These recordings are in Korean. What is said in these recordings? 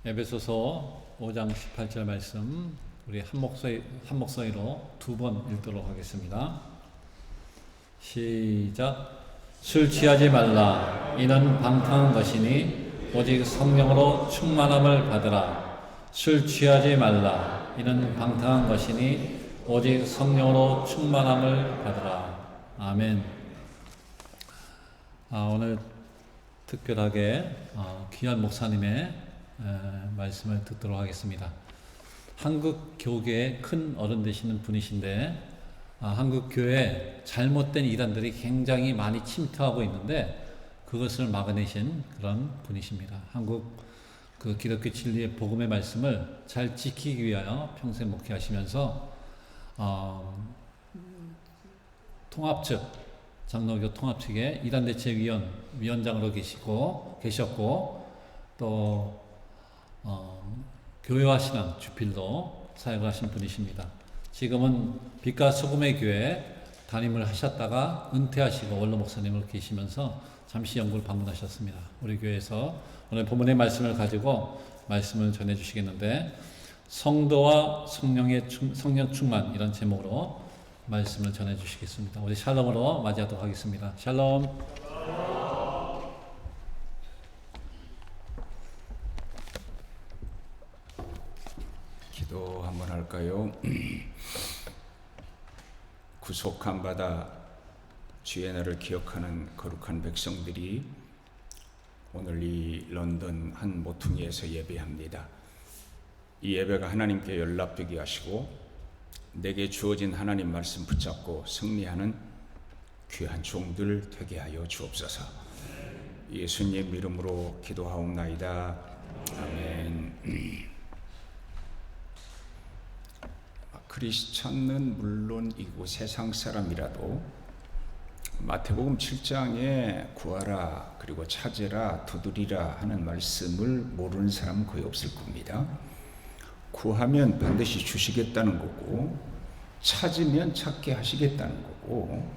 에베소서 5장 18절 말씀 우리 한 목소리로 두 번 읽도록 하겠습니다. 시작. 술 취하지 말라. 이는 방탕한 것이니 오직 성령으로 충만함을 받으라. 술 취하지 말라. 이는 방탕한 것이니 오직 성령으로 충만함을 받으라. 아멘. 오늘 특별하게 귀한 목사님의 말씀을 듣도록 하겠습니다. 한국 교계의 큰 어른 되시는 분이신데 한국 교회에 잘못된 이단들이 굉장히 많이 침투하고 있는데 그것을 막아내신 그런 분이십니다. 한국 그 기독교 진리의 복음의 말씀을 잘 지키기 위하여 평생 목회하시면서 통합 측 장로교 통합 측의 이단대책위원장으로 계셨고 또 교회와 신앙 주필로 사역을 하신 분이십니다. 지금은 빛과 소금의 교회 담임을 하셨다가 은퇴하시고 원로 목사님으로 계시면서 잠시 영국을 방문하셨습니다. 우리 교회에서 오늘 본문의 말씀을 가지고 말씀을 전해 주시겠는데 성도와 성령 충만 이런 제목으로 말씀을 전해 주시겠습니다. 우리 샬롬으로 맞이하도록 하겠습니다. 샬롬. 기도 한번 할까요? 구속한 바다 주의 날을 기억하는 거룩한 백성들이 오늘 이 런던 한 모퉁이에서 예배합니다. 이 예배가 하나님께 연락되게 하시고 내게 주어진 하나님 말씀 붙잡고 승리하는 귀한 종들 되게 하여 주옵소서. 예수님 이름으로 기도하옵나이다. 아멘. 크리스찬은 물론 이곳 세상 사람이라도 마태복음 7장에 구하라 그리고 찾으라 두드리라 하는 말씀을 모르는 사람은 거의 없을 겁니다. 구하면 반드시 주시겠다는 거고 찾으면 찾게 하시겠다는 거고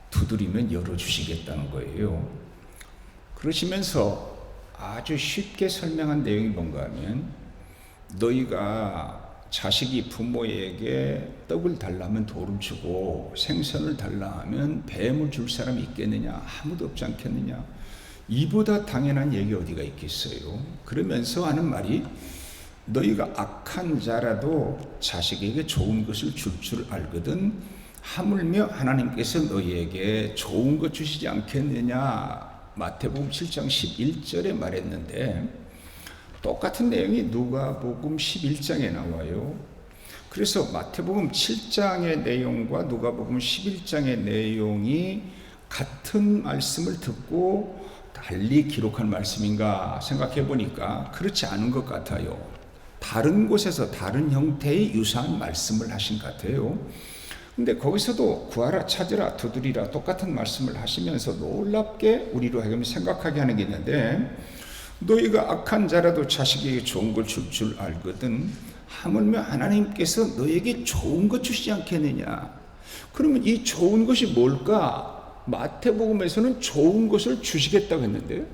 두드리면 열어주시겠다는 거예요. 그러시면서 아주 쉽게 설명한 내용이 뭔가 하면 너희가 자식이 부모에게 떡을 달라면 돌을 주고 생선을 달라 하면 뱀을 줄 사람이 있겠느냐? 아무도 없지 않겠느냐? 이보다 당연한 얘기 어디가 있겠어요? 그러면서 하는 말이 너희가 악한 자라도 자식에게 좋은 것을 줄 알거든 하물며 하나님께서 너희에게 좋은 것 주시지 않겠느냐? 마태복음 7장 11절에 말했는데 똑같은 내용이 누가복음 11장에 나와요. 그래서 마태복음 7장의 내용과 누가복음 11장의 내용이 같은 말씀을 듣고 달리 기록한 말씀인가 생각해 보니까 그렇지 않은 것 같아요. 다른 곳에서 다른 형태의 유사한 말씀을 하신 것 같아요. 근데 거기서도 구하라 찾으라 두드리라 똑같은 말씀을 하시면서 놀랍게 우리로 하여금 생각하게 하는 게 있는데 너희가 악한 자라도 자식에게 좋은 걸 줄 알거든 하물며 하나님께서 너에게 좋은 것 주시지 않겠느냐. 그러면 이 좋은 것이 뭘까? 마태복음에서는 좋은 것을 주시겠다고 했는데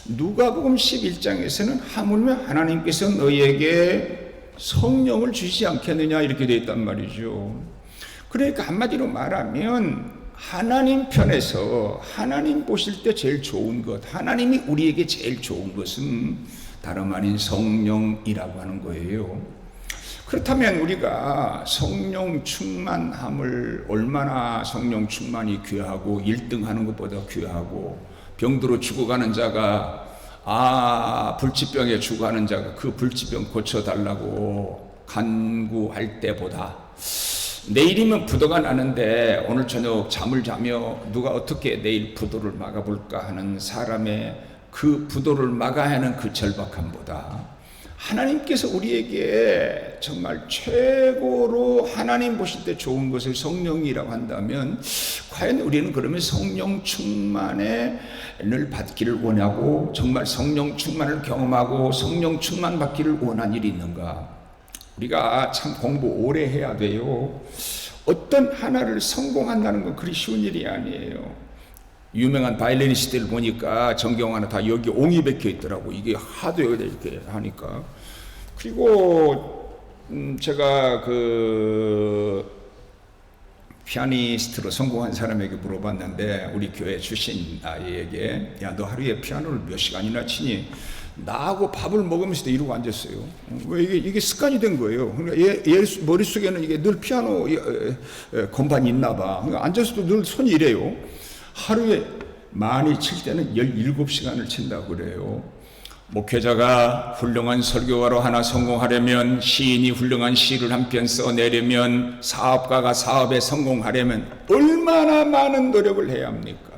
누가복음 11장에서는 하물며 하나님께서 너희에게 성령을 주시지 않겠느냐 이렇게 되어 있단 말이죠. 그러니까 한마디로 말하면 하나님 편에서 하나님 보실 때 제일 좋은 것, 하나님이 우리에게 제일 좋은 것은 다름 아닌 성령이라고 하는 거예요. 그렇다면 우리가 성령 충만함을 얼마나 성령 충만이 귀하고 1등 하는 것보다 귀하고 병들어 죽어가는 자가 불치병에 죽어가는 자가 그 불치병 고쳐달라고 간구할 때보다 내일이면 부도가 나는데 오늘 저녁 잠을 자며 누가 어떻게 내일 부도를 막아볼까 하는 사람의 그 부도를 막아야 하는 그 절박함보다 하나님께서 우리에게 정말 최고로 하나님 보실 때 좋은 것을 성령이라고 한다면 과연 우리는 그러면 성령 충만을 받기를 원하고 정말 성령 충만을 경험하고 성령 충만 받기를 원한 일이 있는가? 우리가 참 공부 오래 해야 돼요. 어떤 하나를 성공한다는 건 그리 쉬운 일이 아니에요. 유명한 바이올리니스트들 보니까 전경 하나 다 여기 옹이 박혀 있더라고. 이게 하도 여기다 이렇게 하니까 그리고 제가 그 피아니스트로 성공한 사람에게 물어봤는데, 우리 교회 출신 아이에게, 야, 너 하루에 피아노를 몇 시간이나 치니? 나하고 밥을 먹으면서도 이러고 앉았어요. 왜 이게 습관이 된 거예요. 그러니까 얘 머릿속에는 이게 늘 피아노 건반이 있나 봐. 그러니까 앉아서도 늘 손이 이래요. 하루에 많이 칠 때는 17시간을 친다고 그래요. 목회자가 훌륭한 설교가로 하나 성공하려면, 시인이 훌륭한 시를 한 편 써내려면, 사업가가 사업에 성공하려면 얼마나 많은 노력을 해야 합니까?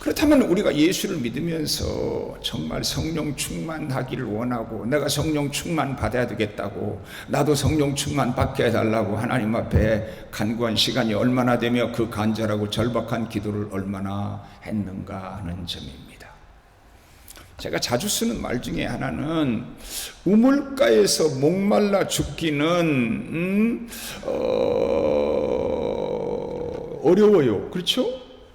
그렇다면 우리가 예수를 믿으면서 정말 성령 충만하기를 원하고, 내가 성령 충만 받아야 되겠다고, 나도 성령 충만 받게 해달라고 하나님 앞에 간구한 시간이 얼마나 되며 그 간절하고 절박한 기도를 얼마나 했는가 하는 점입니다. 제가 자주 쓰는 말 중에 하나는, 우물가에서 목말라 죽기는 어려워요. 그렇죠?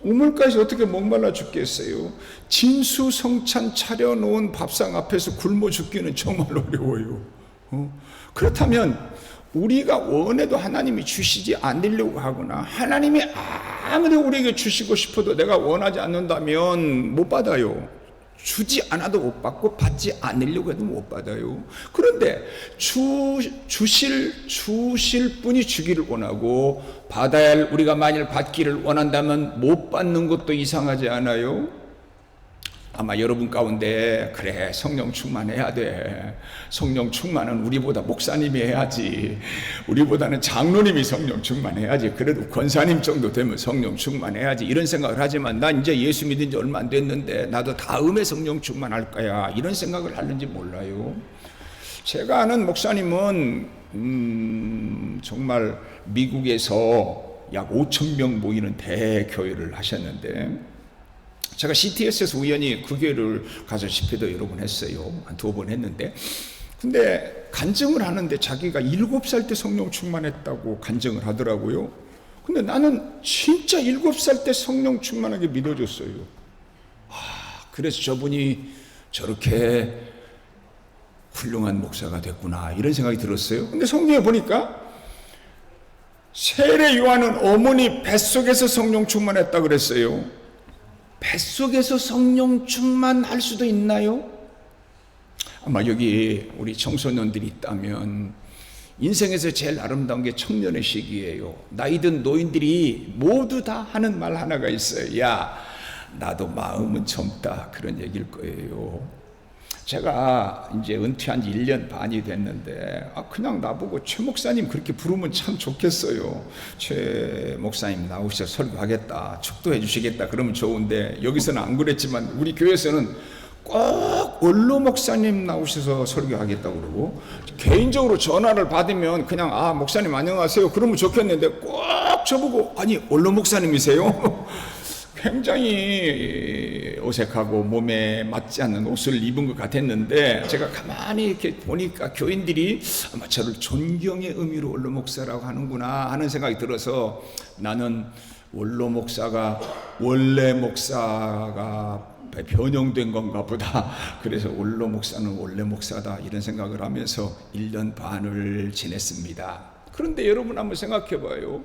우물가에서 어떻게 목말라 죽겠어요? 진수성찬 차려놓은 밥상 앞에서 굶어 죽기는 정말 어려워요. 그렇다면 우리가 원해도 하나님이 주시지 않으려고 하거나, 하나님이 아무리 우리에게 주시고 싶어도 내가 원하지 않는다면 못 받아요. 주지 않아도 못 받고, 받지 않으려고 해도 못 받아요. 그런데 주실 분이 주기를 원하고, 받아야 할 우리가 만일 받기를 원한다면 못 받는 것도 이상하지 않아요? 아마 여러분 가운데, 그래, 성령 충만해야 돼, 성령 충만은 우리보다 목사님이 해야지, 우리보다는 장로님이 성령 충만해야지, 그래도 권사님 정도 되면 성령 충만해야지, 이런 생각을 하지만, 난 이제 예수 믿은 지 얼마 안 됐는데 나도 다음에 성령 충만할 거야, 이런 생각을 하는지 몰라요. 제가 아는 목사님은 정말 미국에서 약 5,000명 모이는 대교회를 하셨는데, 제가 CTS에서 우연히 그 교회를 가서 집회도 여러 번 했어요. 한 2번 했는데, 근데 간증을 하는데 자기가 7살 때 성령 충만했다고 간증을 하더라고요. 근데 나는 진짜 7살 때 성령 충만하게 믿어줬어요. 그래서 저분이 저렇게 훌륭한 목사가 됐구나, 이런 생각이 들었어요. 근데 성경에 보니까 세례 요한은 어머니 뱃속에서 성령 충만했다 그랬어요. 뱃속에서 성령 충만할 수도 있나요? 아마 여기 우리 청소년들이 있다면, 인생에서 제일 아름다운 게 청년의 시기예요. 나이든 노인들이 모두 다 하는 말 하나가 있어요. 야, 나도 마음은 젊다, 그런 얘기일 거예요. 제가 이제 은퇴한 지 1년 반이 됐는데, 그냥 나보고 최 목사님 그렇게 부르면 참 좋겠어요. 최 목사님 나오셔서 설교하겠다, 축도해 주시겠다, 그러면 좋은데, 여기서는 안 그랬지만 우리 교회에서는 꼭 원로 목사님 나오셔서 설교하겠다고 그러고, 개인적으로 전화를 받으면 그냥 목사님 안녕하세요 그러면 좋겠는데, 꼭 저보고 아니 원로 목사님이세요? 굉장히 어색하고 몸에 맞지 않는 옷을 입은 것 같았는데, 제가 가만히 이렇게 보니까 교인들이 아마 저를 존경의 의미로 원로 목사라고 하는구나 하는 생각이 들어서, 나는 원로 목사가 원래 목사가 변형된 건가 보다, 그래서 원로 목사는 원래 목사다, 이런 생각을 하면서 1년 반을 지냈습니다. 그런데 여러분 한번 생각해 봐요.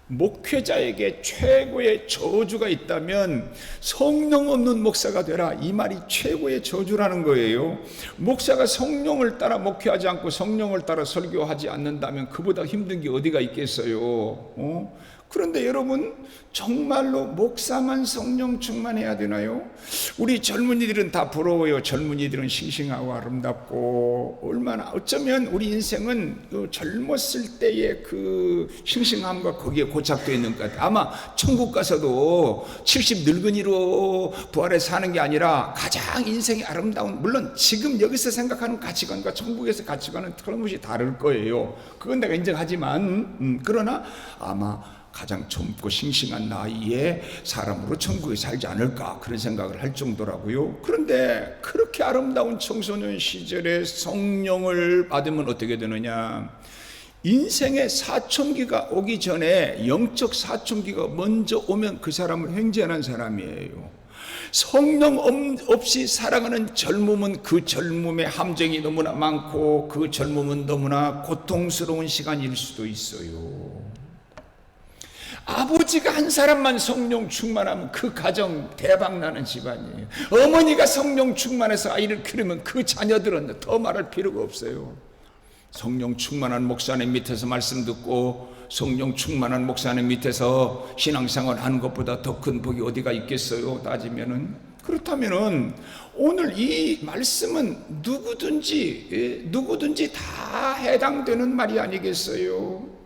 목회자에게 최고의 저주가 있다면 성령 없는 목사가 되라, 이 말이 최고의 저주라는 거예요. 목사가 성령을 따라 목회하지 않고 성령을 따라 설교하지 않는다면 그보다 힘든 게 어디가 있겠어요? 그런데 여러분, 정말로 목사만 성령 충만해야 되나요? 우리 젊은이들은 다 부러워요. 젊은이들은 싱싱하고 아름답고, 얼마나 어쩌면 우리 인생은 그 젊었을 때의 그 싱싱함과 거기에 고착되어 있는 것 같아요. 아마 천국 가서도 70 늙은이로 부활해 사는 게 아니라 가장 인생이 아름다운, 물론 지금 여기서 생각하는 가치관과 천국에서 가치관은 틀림없이 다를 거예요. 그건 내가 인정하지만, 그러나 아마 가장 젊고 싱싱한 나이에 사람으로 천국에 살지 않을까, 그런 생각을 할 정도라고요. 그런데 그렇게 아름다운 청소년 시절에 성령을 받으면 어떻게 되느냐, 인생의 사춘기가 오기 전에 영적 사춘기가 먼저 오면 그 사람을 횡재하는 사람이에요. 성령 없이 살아가는 젊음은 그 젊음의 함정이 너무나 많고 그 젊음은 너무나 고통스러운 시간일 수도 있어요. 아버지가 한 사람만 성령 충만하면 그 가정 대박나는 집안이에요. 어머니가 성령 충만해서 아이를 키우면 그 자녀들은 더 말할 필요가 없어요. 성령 충만한 목사님 밑에서 말씀 듣고 성령 충만한 목사님 밑에서 신앙생활 하는 것보다 더 큰 복이 어디가 있겠어요? 따지면은. 그렇다면은 오늘 이 말씀은 누구든지 다 해당되는 말이 아니겠어요?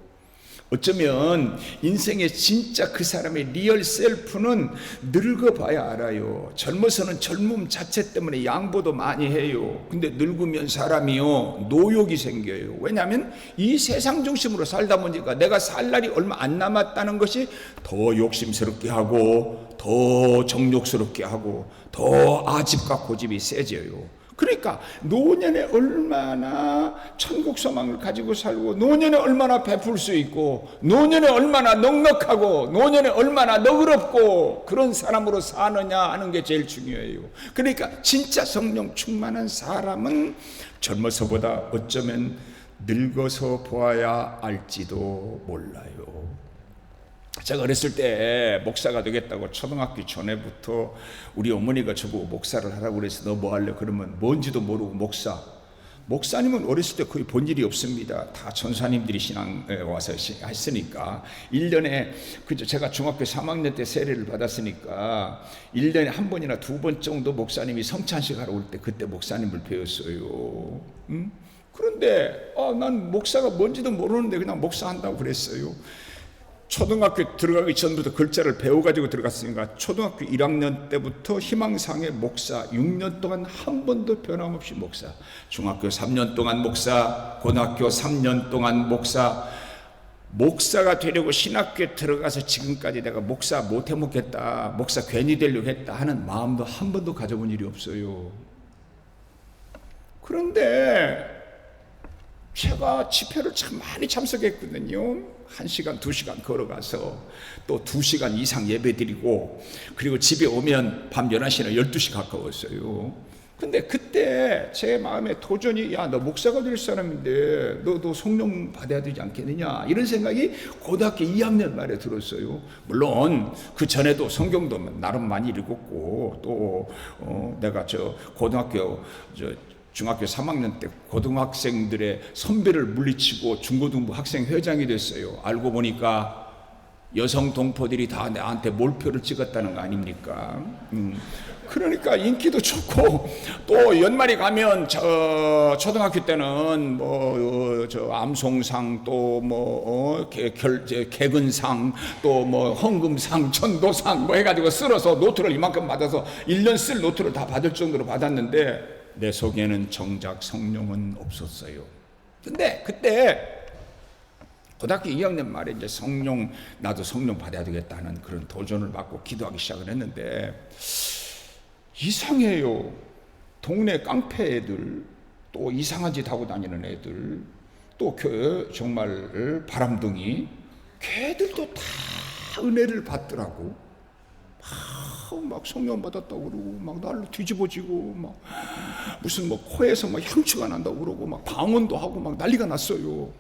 어쩌면 인생의 진짜 그 사람의 리얼 셀프는 늙어봐야 알아요. 젊어서는 젊음 자체 때문에 양보도 많이 해요. 근데 늙으면 사람이요 노욕이 생겨요. 왜냐하면 이 세상 중심으로 살다 보니까 내가 살 날이 얼마 안 남았다는 것이 더 욕심스럽게 하고 더 정욕스럽게 하고 더 아집과 고집이 세져요. 그러니까 노년에 얼마나 천국 소망을 가지고 살고 노년에 얼마나 베풀 수 있고 노년에 얼마나 넉넉하고 노년에 얼마나 너그럽고 그런 사람으로 사느냐 하는 게 제일 중요해요. 그러니까 진짜 성령 충만한 사람은 젊어서보다 어쩌면 늙어서 보아야 알지도 몰라요. 제가 어렸을 때 목사가 되겠다고 초등학교 전에부터 우리 어머니가 저보고 목사를 하라고 그래서 너 뭐 할래? 그러면 뭔지도 모르고 목사님은 어렸을 때 거의 본 일이 없습니다. 다 전사님들이 신앙에 와서 했으니까 1년에 그죠. 제가 중학교 3학년 때 세례를 받았으니까 1년에 한 번이나 두 번 정도 목사님이 성찬식 하러 올 때 그때 목사님을 배웠어요. 그런데 난 목사가 뭔지도 모르는데 그냥 목사한다고 그랬어요. 초등학교 들어가기 전부터 글자를 배워가지고 들어갔으니까 초등학교 1학년 때부터 희망상의 목사 6년 동안 한 번도 변함없이 목사, 중학교 3년 동안 목사, 고등학교 3년 동안 목사가 되려고 신학교에 들어가서 지금까지 내가 목사 못해 먹겠다, 목사 괜히 되려고 했다 하는 마음도 한 번도 가져본 일이 없어요. 그런데 제가 집회를 참 많이 참석했거든요. 1시간, 2시간 걸어가서 또 2시간 이상 예배 드리고 그리고 집에 오면 밤 11시나 12시 가까웠어요. 근데 그때 제 마음에 도전이 야, 너 목사가 될 사람인데 너도 성령 받아야 되지 않겠느냐 이런 생각이 고등학교 2학년 말에 들었어요. 물론 그 전에도 성경도 나름 많이 읽었고 또 내가 중학교 3학년 때 고등학생들의 선배를 물리치고 중고등부 학생회장이 됐어요. 알고 보니까 여성 동포들이 다 나한테 몰표를 찍었다는 거 아닙니까? 그러니까 인기도 좋고 또 연말이 가면 초등학교 때는 암송상 또 개근상 또 헌금상 전도상 해가지고 쓸어서 노트를 이만큼 받아서 1년 쓸 노트를 다 받을 정도로 받았는데 내 속에는 정작 성령은 없었어요. 근데 그때 고등학교 2학년 말에 이제 나도 성령 받아야 되겠다는 그런 도전을 받고 기도하기 시작을 했는데 이상해요. 동네 깡패 애들, 또 이상한 짓 하고 다니는 애들, 또 정말 바람둥이 걔들도 다 은혜를 받더라고. 막 성령 받았다고 그러고 막 날로 뒤집어지고 막 무슨 코에서 막 향취가 난다고 그러고 막 방언도 하고 막 난리가 났어요.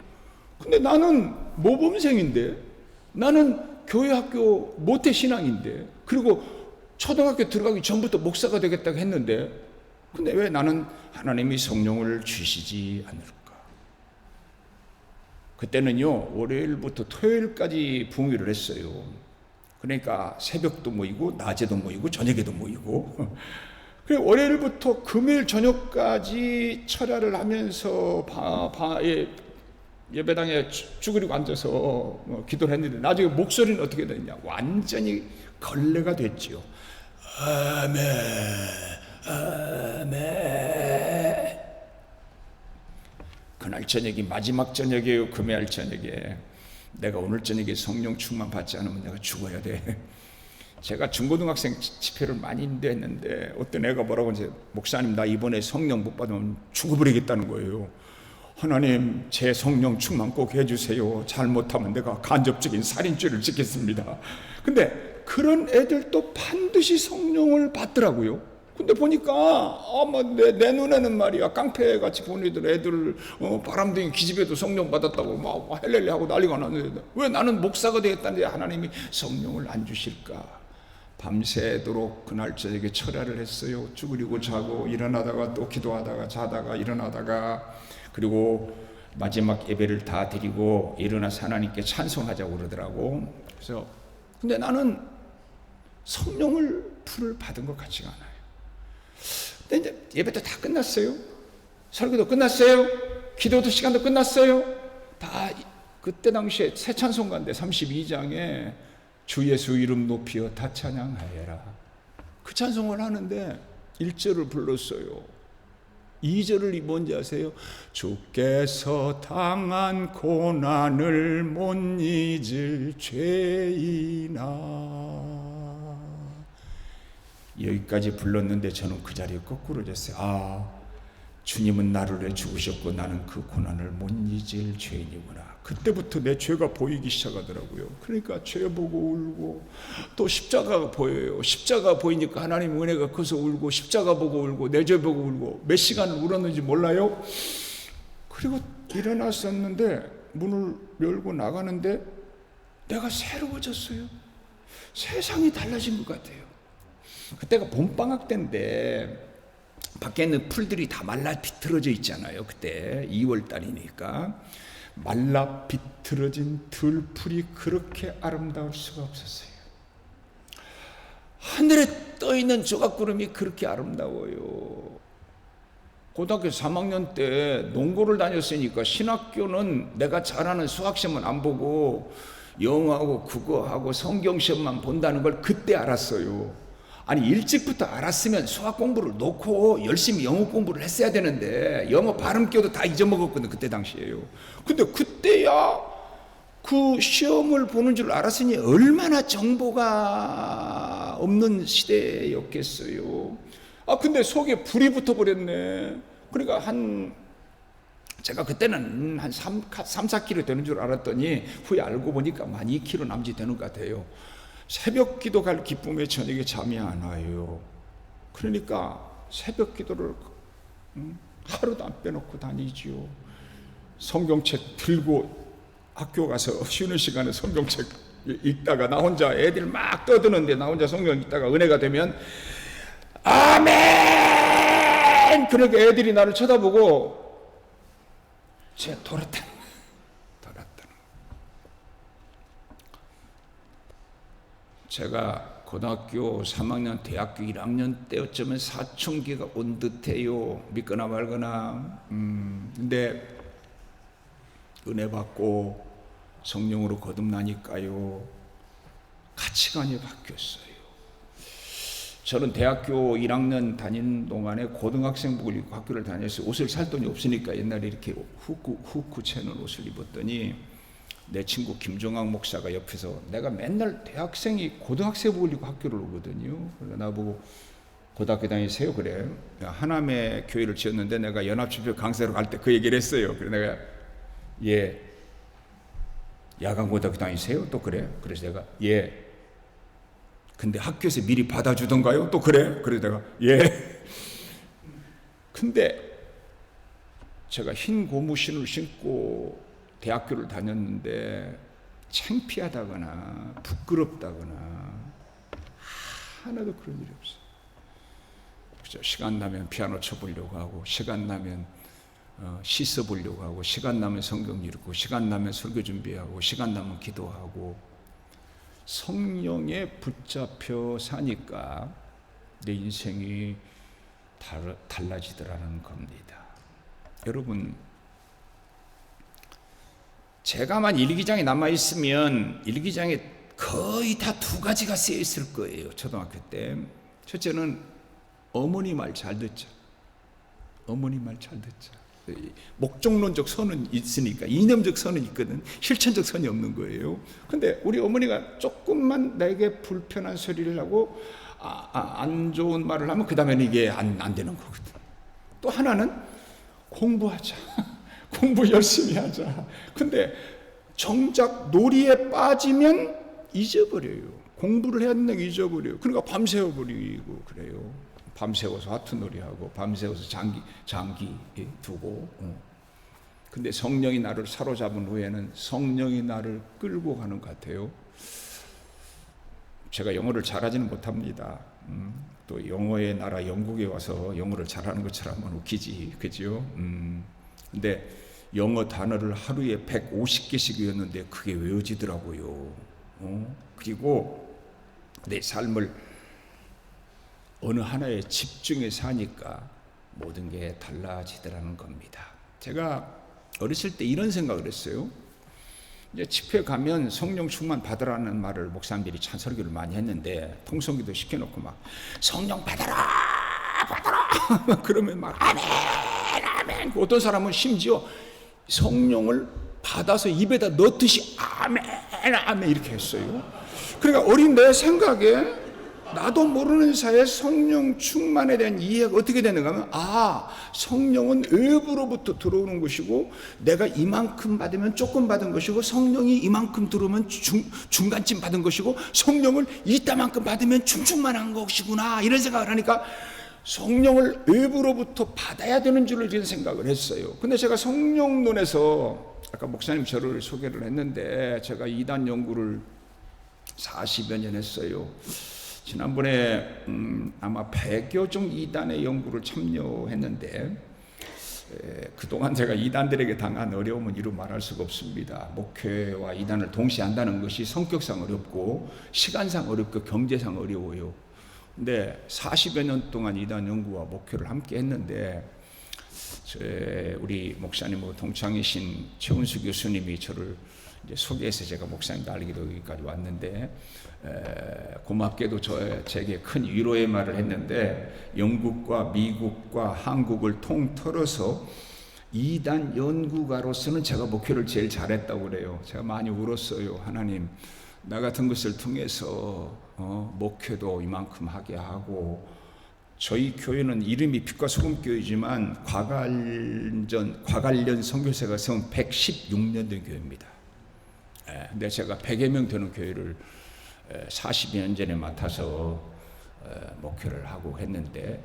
근데 나는 모범생인데, 나는 교회 학교 모태 신앙인데, 그리고 초등학교 들어가기 전부터 목사가 되겠다고 했는데, 근데 왜 나는 하나님이 성령을 주시지 않을까? 그때는요 월요일부터 토요일까지 붕위를 했어요. 그러니까 새벽도 모이고 낮에도 모이고 저녁에도 모이고 그래서 월요일부터 금요일 저녁까지 철야를 하면서 예배당에 쭈그리고 앉아서 기도를 했는데 나중에 목소리는 어떻게 됐냐? 완전히 걸레가 됐지요. 아멘 아멘. 그날 저녁이 마지막 저녁이에요. 금요일 저녁에 내가 오늘 저녁에 성령 충만 받지 않으면 내가 죽어야 돼. 제가 중고등학생 집회를 많이 인도했는데 어떤 애가 뭐라고 이제 목사님 나 이번에 성령 못 받으면 죽어버리겠다는 거예요. 하나님 제 성령 충만 꼭 해주세요. 잘못하면 내가 간접적인 살인죄를 짓겠습니다. 근데 그런 애들도 반드시 성령을 받더라고요. 근데 보니까 아마 내 눈에는 말이야 깡패같이 보이던 애들 바람둥이 기집애도 성령 받았다고 막 헬렐레 하고 난리가 났는데 왜 나는 목사가 되겠다는데 하나님이 성령을 안 주실까? 밤새도록 그날 저녁에 철야를 했어요. 쭈그리고 자고 일어나다가 또 기도하다가 자다가 일어나다가, 그리고 마지막 예배를 다 드리고 일어나서 하나님께 찬송하자고 그러더라고. 그래서 근데 나는 성령을 불을 받은 것 같지가 않아요. 근데 이제 예배도 다 끝났어요. 설교도 끝났어요. 기도도 시간도 끝났어요. 다 그때 당시에 새 찬송가인데 32장에 주 예수 이름 높이어 다 찬양하여라. 그 찬송을 하는데 1절을 불렀어요. 2절을 뭔지 아세요? 주께서 당한 고난을 못 잊을 죄이나. 여기까지 불렀는데 저는 그 자리에 거꾸로 졌어요. 아, 주님은 나를 위해 죽으셨고 나는 그 고난을 못 잊을 죄인이구나. 그때부터 내 죄가 보이기 시작하더라고요. 그러니까 죄 보고 울고, 또 십자가가 보여요. 십자가 보이니까 하나님 은혜가 커서 울고, 십자가 보고 울고, 내 죄 보고 울고, 몇 시간을 울었는지 몰라요. 그리고 일어났었는데 문을 열고 나가는데 내가 새로워졌어요. 세상이 달라진 것 같아요. 그때가 봄방학 때인데 밖에 있는 풀들이 다 말라 비틀어져 있잖아요. 그때 2월 달이니까 말라 비틀어진 들풀이 그렇게 아름다울 수가 없었어요. 하늘에 떠있는 조각구름이 그렇게 아름다워요. 고등학교 3학년 때 농고를 다녔으니까 신학교는 내가 잘하는 수학시험은 안 보고 영어하고 국어하고 성경시험만 본다는 걸 그때 알았어요. 아니 일찍부터 알았으면 수학 공부를 놓고 열심히 영어 공부를 했어야 되는데 영어 발음교도 다 잊어먹었거든 그때 당시에요. 근데 그때야 그 시험을 보는 줄 알았으니 얼마나 정보가 없는 시대였겠어요. 아 근데 속에 불이 붙어버렸네. 그러니까 제가 그때는 한 3-4kg 되는 줄 알았더니 후에 알고 보니까 한 2kg 남짓 되는 것 같아요. 새벽 기도 갈 기쁨에 저녁에 잠이 안 와요. 그러니까 새벽 기도를 하루도 안 빼놓고 다니지요. 성경책 들고 학교 가서 쉬는 시간에 성경책 읽다가 나 혼자 애들 막 떠드는데 나 혼자 성경 읽다가 은혜가 되면 아멘! 그러니까 애들이 나를 쳐다보고 쟤 돌았다. 제가 고등학교 3학년, 대학교 1학년 때쯤은 사춘기가 온 듯해요. 믿거나 말거나. 근데 은혜 받고 성령으로 거듭나니까요. 가치관이 바뀌었어요. 저는 대학교 1학년 다니는 동안에 고등학생복을 입고 학교를 다녔어요. 옷을 살 돈이 없으니까 옛날에 이렇게 후크 채는 옷을 입었더니 내 친구 김종학 목사가 옆에서 내가 맨날 대학생이 고등학생복을 입고 학교를 오거든요. 그래서 나보고 고등학교 다니세요? 그래. 하남에 교회를 지었는데 내가 연합주표 강사로 갈 때 그 얘기를 했어요. 그래서 내가 예. 야간 고등학교 다니세요? 또 그래. 그래서 내가 예. 근데 학교에서 미리 받아주던가요? 또 그래. 그래서 내가 예. 근데 제가 흰 고무신을 신고 대학교를 다녔는데 창피하다거나 부끄럽다거나 하나도 그런 일이 없어요. 그죠? 시간 나면 피아노 쳐보려고 하고, 시간 나면 씻어보려고 하고, 시간 나면 성경 읽고, 시간 나면 설교 준비하고, 시간 나면 기도하고. 성령에 붙잡혀 사니까 내 인생이 달라지더라는 겁니다. 여러분, 제가만 일기장에 남아있으면 일기장에 거의 다 2가지가 쓰여있을 거예요. 초등학교 때. 첫째는 어머니 말 잘 듣자. 어머니 말 잘 듣자. 목적론적 선은 있으니까 이념적 선은 있거든. 실천적 선이 없는 거예요. 근데 우리 어머니가 조금만 내게 불편한 소리를 하고 안 좋은 말을 하면 그 다음에는 이게 안 되는 거거든. 또 하나는 공부하자. 공부 열심히 하자. 근데 정작 놀이에 빠지면 잊어버려요. 공부를 해야 된다는 게 잊어버려요. 그러니까 밤새워버리고 그래요. 밤새워서 하트놀이하고 밤새워서 장기 두고. 근데 성령이 나를 사로잡은 후에는 성령이 나를 끌고 가는 것 같아요. 제가 영어를 잘하지는 못합니다. 또 영어의 나라 영국에 와서 영어를 잘하는 것처럼 한번 웃기지, 그죠? 근데 영어 단어를 하루에 150개씩 외웠는데 그게 외워지더라고요. 그리고 내 삶을 어느 하나에 집중해 사니까 모든 게 달라지더라는 겁니다. 제가 어렸을 때 이런 생각을 했어요. 이제 집회 가면 성령 충만 받으라는 말을 목사님들이 찬설교를 많이 했는데 통성기도 시켜놓고 막 성령 받아라 그러면 막 아멘 아멘. 어떤 사람은 심지어 성령을 받아서 입에다 넣듯이 아멘 아멘 이렇게 했어요. 그러니까 어린 내 생각에 나도 모르는 사이에 성령 충만에 대한 이해가 어떻게 되는가 하면 성령은 외부로부터 들어오는 것이고 내가 이만큼 받으면 조금 받은 것이고 성령이 이만큼 들어오면 중간쯤 받은 것이고 성령을 이따만큼 받으면 충만한 것이구나 이런 생각을 하니까 성령을 외부로부터 받아야 되는 줄로 이런 생각을 했어요. 근데 제가 성령론에서 아까 목사님 저를 소개를 했는데 제가 이단 연구를 40여 년 했어요. 지난번에 아마 100여 종 이단의 연구를 참여했는데 그동안 제가 이단들에게 당한 어려움은 이루 말할 수가 없습니다. 목회와 이단을 동시에 한다는 것이 성격상 어렵고 시간상 어렵고 경제상 어려워요. 근데 40여 년 동안 이단 연구와 목회를 함께 했는데 우리 목사님하고 동창이신 최은수 교수님이 저를 이제 소개해서 제가 목사님도 알게 되고 여기까지 왔는데 고맙게도 제게 큰 위로의 말을 했는데 영국과 미국과 한국을 통틀어서 이단 연구가로서는 제가 목회를 제일 잘했다고 그래요. 제가 많이 울었어요. 하나님 나 같은 것을 통해서 목회도 이만큼 하게 하고 저희 교회는 이름이 빛과 소금 교회지만 과관련 선교사가 세운 116년 된 교회입니다. 근데 제가 100여 명 되는 교회를 40여 년 전에 맡아서 목회를 하고 했는데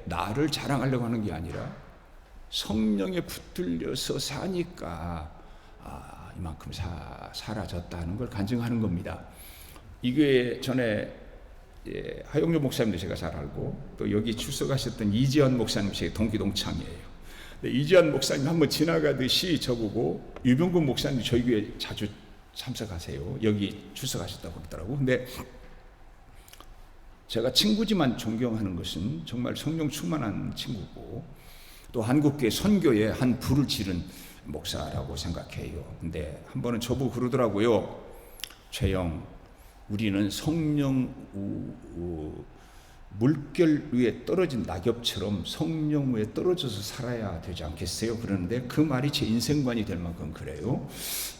나를 자랑하려고 하는 게 아니라 성령에 붙들려서 사니까 이만큼 사라졌다는 걸 간증하는 겁니다. 이 교회 전에 하용료 목사님도 제가 잘 알고 또 여기 출석하셨던 이지연 목사님 제 동기 동창이에요. 이지연 목사님 한번 지나가듯이 저보고 유병근 목사님 저희 교회 자주 참석하세요. 여기 출석하셨다고 그러더라고. 근데 제가 친구지만 존경하는 것은 정말 성령 충만한 친구고 또 한국교회 선교에 한 불을 지른 목사라고 생각해요. 근데 한 번은 저보고 그러더라고요. 최영, 우리는 성령 물결 위에 떨어진 낙엽처럼 성령 위에 떨어져서 살아야 되지 않겠어요? 그러는데 그 말이 제 인생관이 될 만큼 그래요.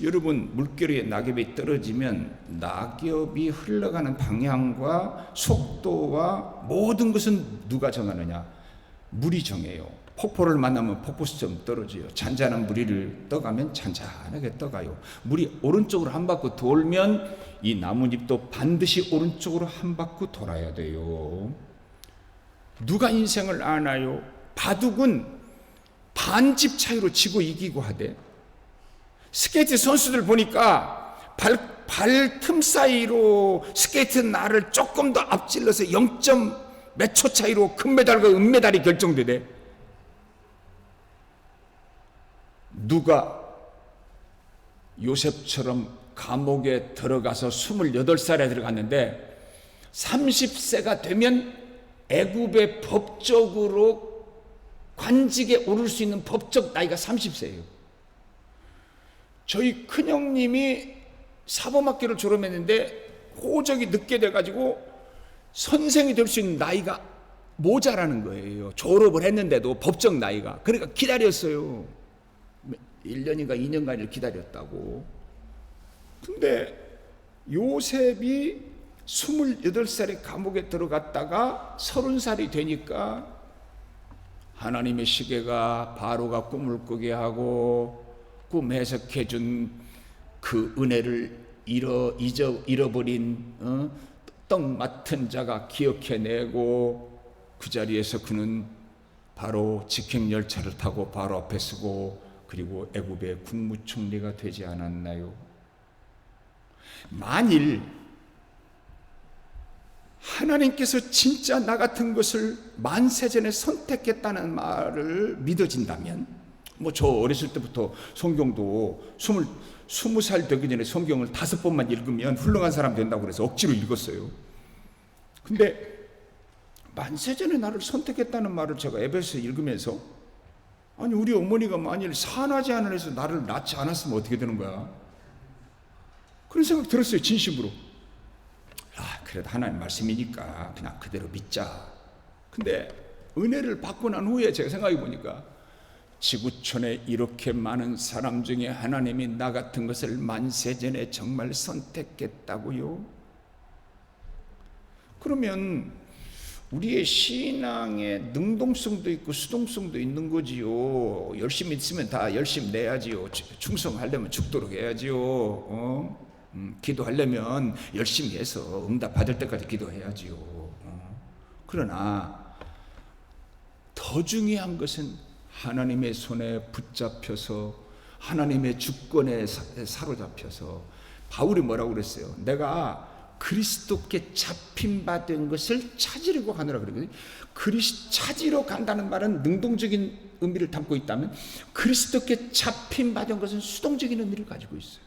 여러분 물결 위에 낙엽이 떨어지면 낙엽이 흘러가는 방향과 속도와 모든 것은 누가 정하느냐? 물이 정해요. 폭포를 만나면 폭포수처럼 떨어져요. 잔잔한 물 위를 떠가면 잔잔하게 떠가요. 물이 오른쪽으로 한 바퀴 돌면 이 나뭇잎도 반드시 오른쪽으로 한 바퀴 돌아야 돼요. 누가 인생을 아나요? 바둑은 반집 차이로 지고 이기고 하되 스케이트 선수들 보니까 발 틈 사이로 스케이트 날을 조금 더 앞질러서 0. 몇 초 차이로 금메달과 은메달이 결정되대. 누가 요셉처럼 감옥에 들어가서 28살에 들어갔는데 30세가 되면 애굽의 법적으로 관직에 오를 수 있는 법적 나이가 30세예요. 저희 큰형님이 사범학교를 졸업했는데 호적이 늦게 돼가지고 선생이 될 수 있는 나이가 모자라는 거예요. 졸업을 했는데도 법적 나이가. 그러니까 기다렸어요. 1년인가 2년간을 기다렸다고. 근데 요셉이 28살에 감옥에 들어갔다가 30살이 되니까 하나님의 시계가 바로가 꿈을 꾸게 하고 꿈 해석해 준 그 은혜를 잃어버린 떡 맡은 자가 기억해내고 그 자리에서 그는 바로 직행열차를 타고 바로 앞에 서고 그리고 애굽의 국무총리가 되지 않았나요? 만일 하나님께서 진짜 나 같은 것을 만세전에 선택했다는 말을 믿어진다면, 뭐 저 어렸을 때부터 성경도 20살 되기 전에 성경을 5번만 읽으면 훌륭한 사람 된다고 그래서 억지로 읽었어요. 근데 만세전에 나를 선택했다는 말을 제가 에베소서 읽으면서, 아니 우리 어머니가 만일 산하제 하늘에서 나를 낳지 않았으면 어떻게 되는 거야? 그런 생각 들었어요. 진심으로. 그래도 하나님 말씀이니까 그냥 그대로 믿자. 근데 은혜를 받고 난 후에 제가 생각해 보니까 지구촌에 이렇게 많은 사람 중에 하나님이 나 같은 것을 만세전에 정말 선택했다고요? 그러면 우리의 신앙에 능동성도 있고 수동성도 있는 거지요. 열심히 있으면 다 열심히 내야지요. 충성하려면 죽도록 해야지요. 기도하려면 열심히 해서 응답 받을 때까지 기도해야지요. 그러나 더 중요한 것은 하나님의 손에 붙잡혀서 하나님의 주권에 사로잡혀서, 바울이 뭐라고 그랬어요? 내가 그리스도께 잡힌 바 된 것을 찾으려고 하느라 그러거든요. 찾으러 간다는 말은 능동적인 의미를 담고 있다면, 그리스도께 잡힌 바 된 것은 수동적인 의미를 가지고 있어요.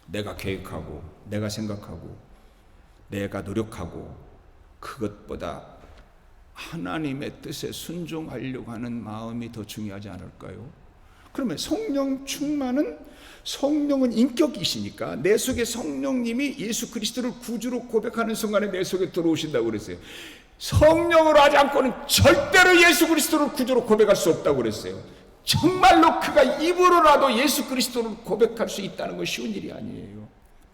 내가 계획하고 내가 생각하고 내가 노력하고 그것보다 하나님의 뜻에 순종하려고 하는 마음이 더 중요하지 않을까요? 그러면 성령 충만은, 성령은 인격이시니까 내 속에 성령님이 예수 그리스도를 구주로 고백하는 순간에 내 속에 들어오신다고 그랬어요. 성령으로 하지 않고는 절대로 예수 그리스도를 구주로 고백할 수 없다고 그랬어요. 정말로 그가 입으로라도 예수 그리스도를 고백할 수 있다는 건 쉬운 일이 아니에요.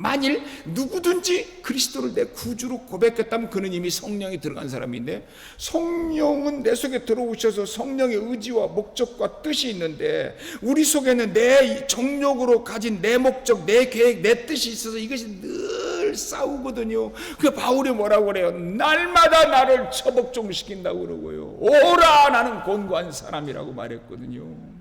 만일 누구든지 그리스도를 내 구주로 고백했다면 그는 이미 성령이 들어간 사람인데, 성령은 내 속에 들어오셔서 성령의 의지와 목적과 뜻이 있는데, 우리 속에는 내 정욕으로 가진 내 목적, 내 계획, 내 뜻이 있어서 이것이 늘 싸우거든요. 그 바울이 뭐라고 그래요? 날마다 나를 처복종시킨다고 그러고요. 오라, 나는 곤고한 사람이라고 말했거든요.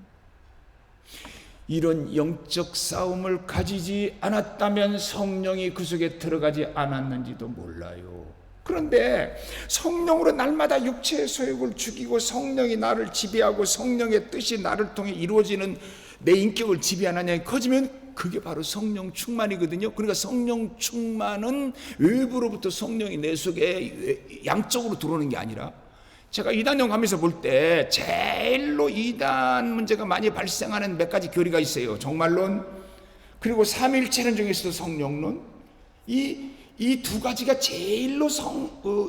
이런 영적 싸움을 가지지 않았다면 성령이 그 속에 들어가지 않았는지도 몰라요. 그런데 성령으로 날마다 육체의 소욕을 죽이고 성령이 나를 지배하고 성령의 뜻이 나를 통해 이루어지는 내 인격을 지배하느냐 커지면 그게 바로 성령 충만이거든요. 그러니까 성령 충만은 외부로부터 성령이 내 속에 양적으로 들어오는 게 아니라, 제가 이단형 가면서 볼 때 제일로 이단 문제가 많이 발생하는 몇 가지 교리가 있어요. 종말론, 그리고 삼위일체론 중에서도 성령론. 이 두 가지가 제일로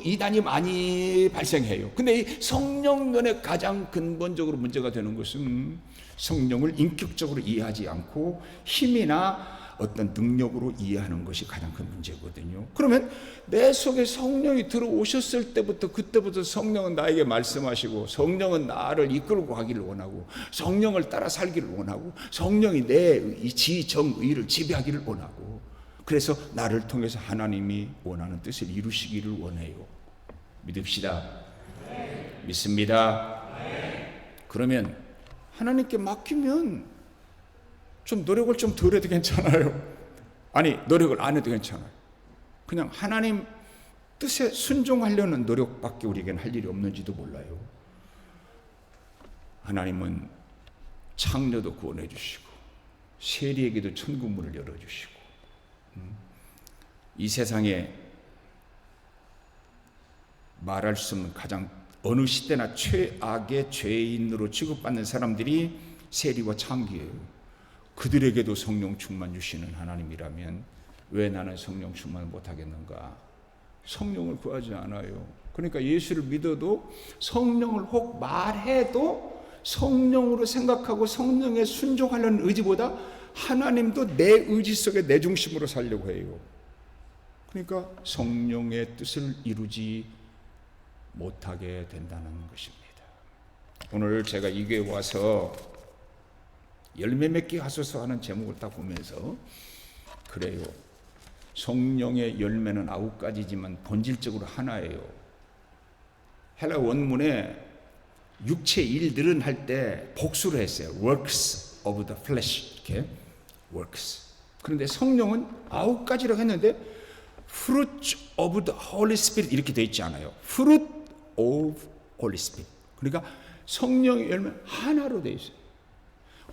이단이 많이 발생해요. 근데 이 성령론의 가장 근본적으로 문제가 되는 것은 성령을 인격적으로 이해하지 않고 힘이나 어떤 능력으로 이해하는 것이 가장 큰 문제거든요. 그러면 내 속에 성령이 들어오셨을 때부터, 그때부터 성령은 나에게 말씀하시고, 성령은 나를 이끌고 가기를 원하고, 성령을 따라 살기를 원하고, 성령이 내 지정의를 지배하기를 원하고, 그래서 나를 통해서 하나님이 원하는 뜻을 이루시기를 원해요. 믿읍시다. 믿습니다. 그러면 하나님께 맡기면 좀 노력을 좀 덜 해도 괜찮아요. 아니, 노력을 안 해도 괜찮아요. 그냥 하나님 뜻에 순종하려는 노력밖에 우리에게는 할 일이 없는지도 몰라요. 하나님은 창녀도 구원해 주시고 세리에게도 천국문을 열어주시고, 이 세상에 말할 수 없는 가장 어느 시대나 최악의 죄인으로 취급받는 사람들이 세리와 창기예요. 그들에게도 성령 충만 주시는 하나님이라면 왜 나는 성령 충만을 못하겠는가? 성령을 구하지 않아요. 그러니까 예수를 믿어도, 성령을 혹 말해도 성령으로 생각하고 성령에 순종하려는 의지보다 하나님도 내 의지 속에 내 중심으로 살려고 해요. 그러니까 성령의 뜻을 이루지 못하게 된다는 것입니다. 오늘 제가 이 교회에 와서 열매 맺게 하소서 하는 제목을 딱 보면서 그래요. 성령의 열매는 9가지지만 본질적으로 하나예요. 헬라 원문에 육체 일들은 할 때 복수로 했어요. works of the flesh. 이렇게 works. 그런데 성령은 9가지라고 했는데 fruit of the Holy Spirit 이렇게 돼 있지 않아요. fruit of Holy Spirit. 그러니까 성령의 열매 하나로 돼 있어요.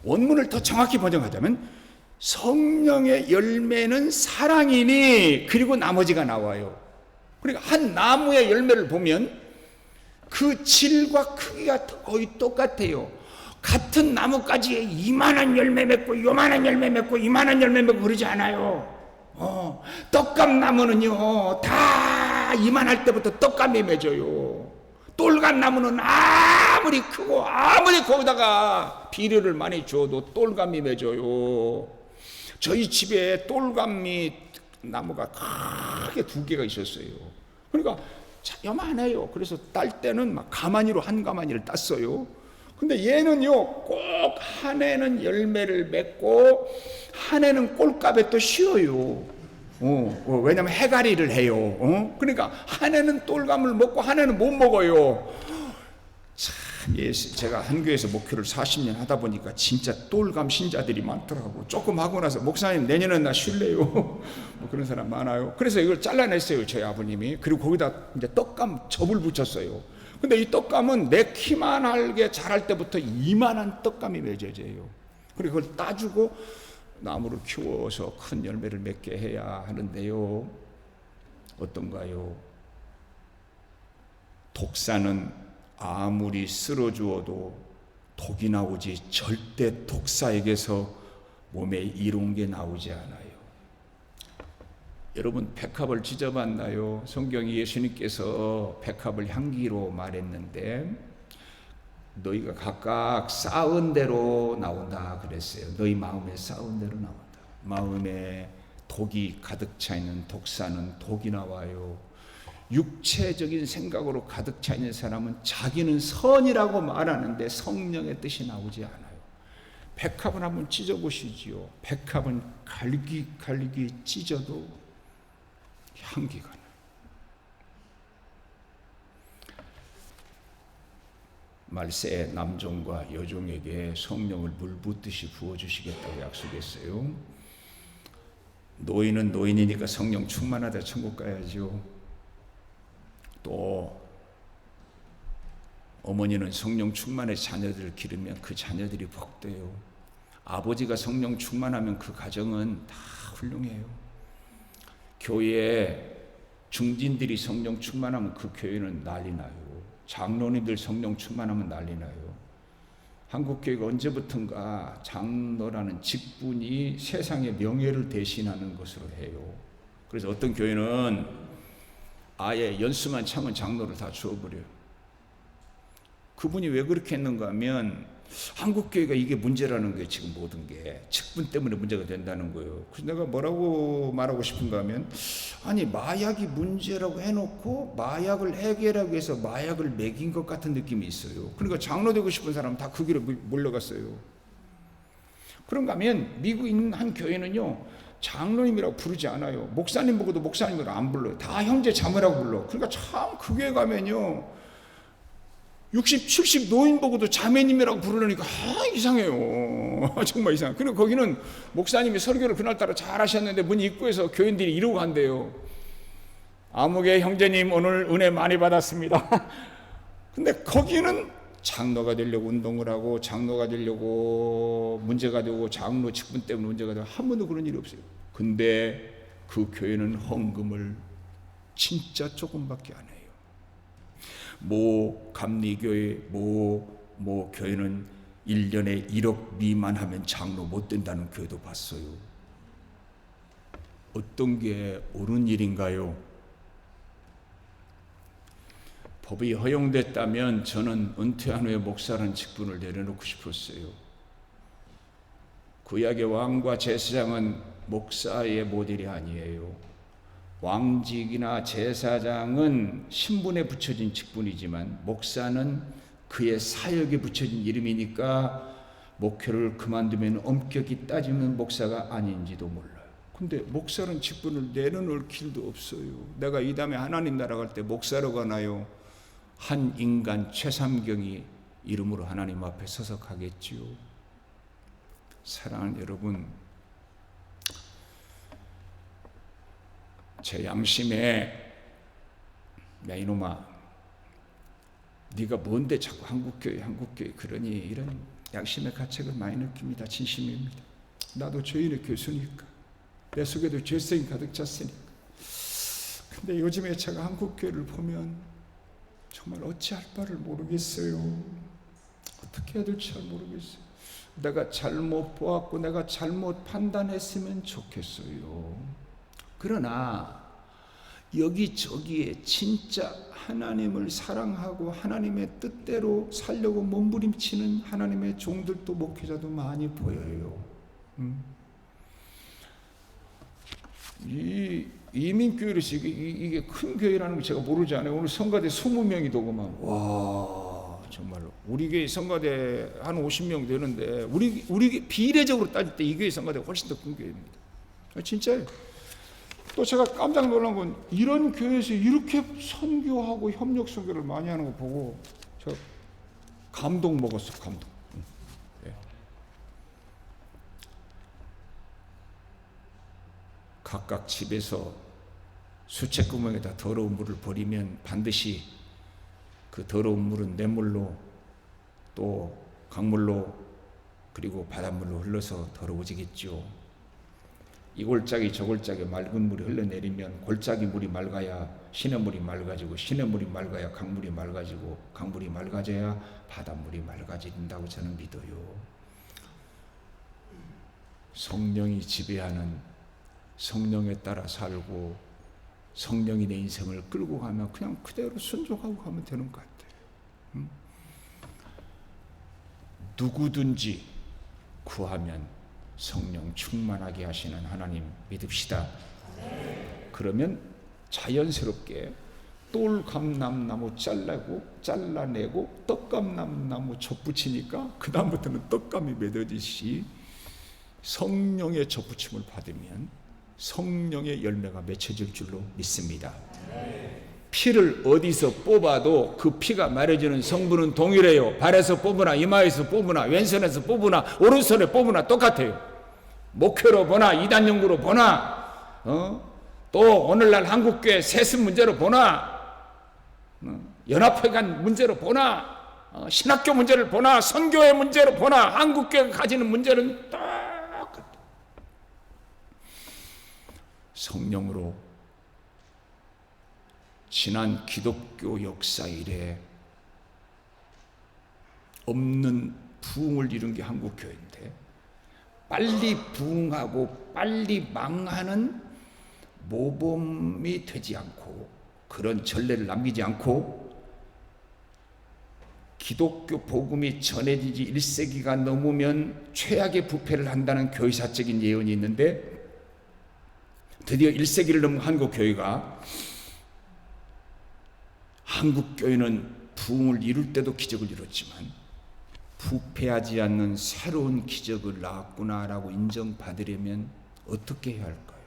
원문을 더 정확히 번역하자면 성령의 열매는 사랑이니 그리고 나머지가 나와요. 그러니까 한 나무의 열매를 보면 그 질과 크기가 거의 똑같아요. 같은 나뭇가지에 이만한 열매 맺고 요만한 열매 맺고 이만한 열매 맺고 그러지 않아요. 떡감나무는요 다 이만할 때부터 떡감이 맺어요. 똘감나무는 아무리 크고 아무리 거기다가 비료를 많이 줘도 똘감이 맺어요. 저희 집에 똘감이 나무가 크게 2개가 있었어요. 그러니까 요만해요. 그래서 딸 때는 막 가마니로 한 가마니를 땄어요. 근데 얘는요 꼭 한 해는 열매를 맺고 한 해는 꼴값에 또 쉬어요. 왜냐면 해가리를 해요. 그러니까 한 해는 똘감을 먹고 한 해는 못 먹어요. 참, 제가 한 교회에서 목회를 40년 하다 보니까 진짜 똘감 신자들이 많더라고. 조금 하고 나서 목사님 내년은 나 쉴래요. 뭐 그런 사람 많아요. 그래서 이걸 잘라냈어요 저희 아버님이. 그리고 거기다 이제 떡감 접을 붙였어요. 근데 이 떡감은 내 키만하게 자랄 때부터 이만한 떡감이 맺어져요. 그리고 그걸 따주고 나무를 키워서 큰 열매를 맺게 해야 하는데요. 어떤가요? 독사는 아무리 쓸어주어도 독이 나오지 절대 독사에게서 몸에 이로운 게 나오지 않아요. 여러분 백합을 지져봤나요? 성경에 예수님께서 백합을 향기로 말했는데 너희가 각각 쌓은 대로 나온다 그랬어요. 너희 마음에 쌓은 대로 나온다. 마음에 독이 가득 차 있는 독사는 독이 나와요. 육체적인 생각으로 가득 차 있는 사람은 자기는 선이라고 말하는데 성령의 뜻이 나오지 않아요. 백합을 한번 찢어보시지요. 백합은 갈기 찢어도 향기가 나요. 말세의 남종과 여종에게 성령을 물 붓듯이 부어주시겠다고 약속했어요. 노인은 노인이니까 성령 충만하다 천국 가야죠. 또 어머니는 성령 충만의 자녀들을 기르면 그 자녀들이 복돼요. 아버지가 성령 충만하면 그 가정은 다 훌륭해요. 교회에 중진들이 성령 충만하면 그 교회는 난리 나요. 장로님들 성령 충만하면 난리 나요. 한국교회가 언제부턴가 장로라는 직분이 세상의 명예를 대신하는 것으로 해요. 그래서 어떤 교회는 아예 연수만 차면 장로를 다 주어버려요. 그분이 왜 그렇게 했는가 하면 한국교회가 이게 문제라는 거예요. 지금 모든 게 직분 때문에 문제가 된다는 거예요. 그래서 내가 뭐라고 말하고 싶은가 하면 아니 마약이 문제라고 해놓고 마약을 해결하기 위해서 마약을 먹인 것 같은 느낌이 있어요. 그러니까 장로 되고 싶은 사람은 다 그 길에 몰려갔어요. 그런가 하면 미국에 있는 한 교회는요 장로님이라고 부르지 않아요. 목사님 보고도 목사님이라고 안 불러요. 다 형제 자매라고 불러. 그러니까 참 그 교회 가면요 60, 70 노인 보고도 자매님이라고 부르려니까 이상해요. 정말 이상해요. 그리고 거기는 목사님이 설교를 그날따라 잘 하셨는데 문 입구에서 교인들이 이러고 간대요. 아무개 형제님 오늘 은혜 많이 받았습니다. 근데 거기는 장로가 되려고 운동을 하고 장로가 되려고 문제가 되고 장로 직분 때문에 문제가 되고 한 번도 그런 일이 없어요. 근데 그 교회는 헌금을 진짜 조금밖에 안 해요. 모 감리교회 모 교회는 1년에 1억 미만 하면 장로 못 된다는 교회도 봤어요. 어떤 게 옳은 일인가요? 법이 허용됐다면 저는 은퇴한 후에 목사라는 직분을 내려놓고 싶었어요. 구약의 왕과 제사장은 목사의 모델이 아니에요. 왕직이나 제사장은 신분에 붙여진 직분이지만 목사는 그의 사역에 붙여진 이름이니까 목회를 그만두면 엄격히 따지면 목사가 아닌지도 몰라요. 근데 목사는 직분을 내려놓을 길도 없어요. 내가 이 다음에 하나님 나라 갈 때 목사로 가나요? 한 인간 최삼경이 이름으로 하나님 앞에 서서 가겠지요. 사랑하는 여러분, 제 양심에 야 이놈아, 네가 뭔데 자꾸 한국교회 그러니, 이런 양심의 가책을 많이 느낍니다. 진심입니다. 나도 죄인의 교수니까, 내 속에도 죄성이 가득 찼으니까. 근데 요즘에 제가 한국교회를 보면 정말 어찌할 바를 모르겠어요. 어떻게 해야 될지 잘 모르겠어요. 내가 잘못 보았고 내가 잘못 판단했으면 좋겠어요. 그러나 여기저기에 진짜 하나님을 사랑하고 하나님의 뜻대로 살려고 몸부림치는 하나님의 종들도 목회자도 많이 보여요. 이 이민교회로서 이게 큰 교회라는 거 제가 모르지 않아요. 오늘 성가대 20명이 도구만. 와, 정말로 우리 교회 성가대 한 50명 되는데 우리 비례적으로 따질 때 이 교회 성가대가 훨씬 더 큰 교회입니다. 진짜예요. 또 제가 깜짝 놀란 건 이런 교회에서 이렇게 선교하고 협력 선교를 많이 하는 거 보고 저 감동 먹었어. 감동. 예. 각각 집에서 수채구멍에다 더러운 물을 버리면 반드시 그 더러운 물은 냇물로 또 강물로 그리고 바닷물로 흘러서 더러워지겠죠. 이 골짜기 저 골짜기 맑은 물이 흘러내리면 골짜기 물이 맑아야 시냇물이 맑아지고 시냇물이 맑아야 강물이 맑아지고 강물이 맑아져야 바닷물이 맑아진다고 저는 믿어요. 성령이 지배하는, 성령에 따라 살고 성령이 내 인생을 끌고 가면 그냥 그대로 순종하고 가면 되는 것 같아요. 누구든지 구하면 성령 충만하게 하시는 하나님 믿읍시다. 그러면 자연스럽게 똘감람나무 잘라내고 떡감람나무 접붙이니까 그 다음부터는 떡감이 맺어지시 성령의 접붙임을 받으면 성령의 열매가 맺혀질 줄로 믿습니다. 피를 어디서 뽑아도 그 피가 마려지는 성분은 동일해요. 발에서 뽑으나 이마에서 뽑으나 왼손에서 뽑으나 오른손에 뽑으나 똑같아요. 목회로 보나 이단 연구로 보나 또 오늘날 한국교회 세습 문제로 보나 연합회관 문제로 보나 신학교 문제를 보나 선교회 문제로 보나 한국교회가 가지는 문제는 똑같아요. 성령으로 지난 기독교 역사 이래 없는 부흥을 이룬 게 한국교회인데 빨리 부흥하고 빨리 망하는 모범이 되지 않고 그런 전례를 남기지 않고 기독교 복음이 전해지지 1세기가 넘으면 최악의 부패를 한다는 교회사적인 예언이 있는데 드디어 1세기를 넘은 한국교회가 한국교회는 부흥을 이룰 때도 기적을 이뤘지만 부패하지 않는 새로운 기적을 낳았구나라고 인정받으려면 어떻게 해야 할까요?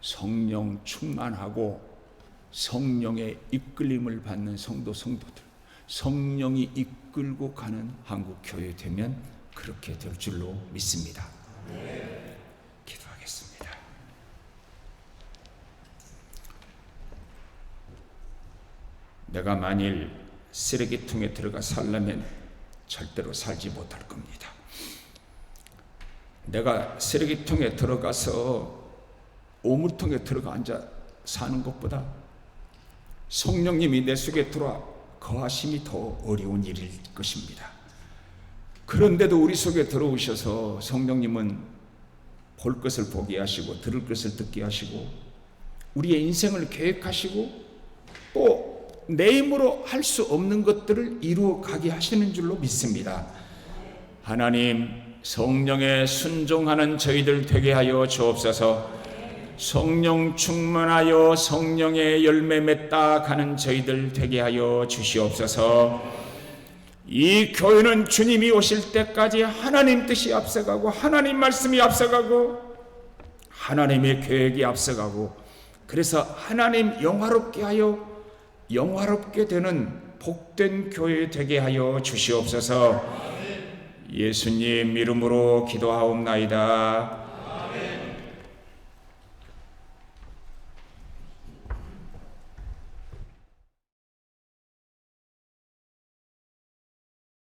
성령 충만하고 성령의 이끌림을 받는 성도들, 성령이 이끌고 가는 한국교회 되면 그렇게 될 줄로 믿습니다. 기도하겠습니다. 내가 만일 쓰레기통에 들어가 살려면 절대로 살지 못할 겁니다. 내가 쓰레기통에 들어가서 오물통에 들어가 앉아 사는 것보다 성령님이 내 속에 들어와 거하심이 더 어려운 일일 것입니다. 그런데도 우리 속에 들어오셔서 성령님은 볼 것을 보게 하시고 들을 것을 듣게 하시고 우리의 인생을 계획하시고 또 내 힘으로 할 수 없는 것들을 이루어 가게 하시는 줄로 믿습니다. 하나님, 성령에 순종하는 저희들 되게 하여 주옵소서. 성령 충만하여 성령의 열매 맺다 가는 저희들 되게 하여 주시옵소서. 이 교회는 주님이 오실 때까지 하나님 뜻이 앞서가고 하나님 말씀이 앞서가고 하나님의 계획이 앞서가고 그래서 하나님 영화롭게 하여 영화롭게 되는 복된 교회 되게 하여 주시옵소서. 예수님 이름으로 기도하옵나이다.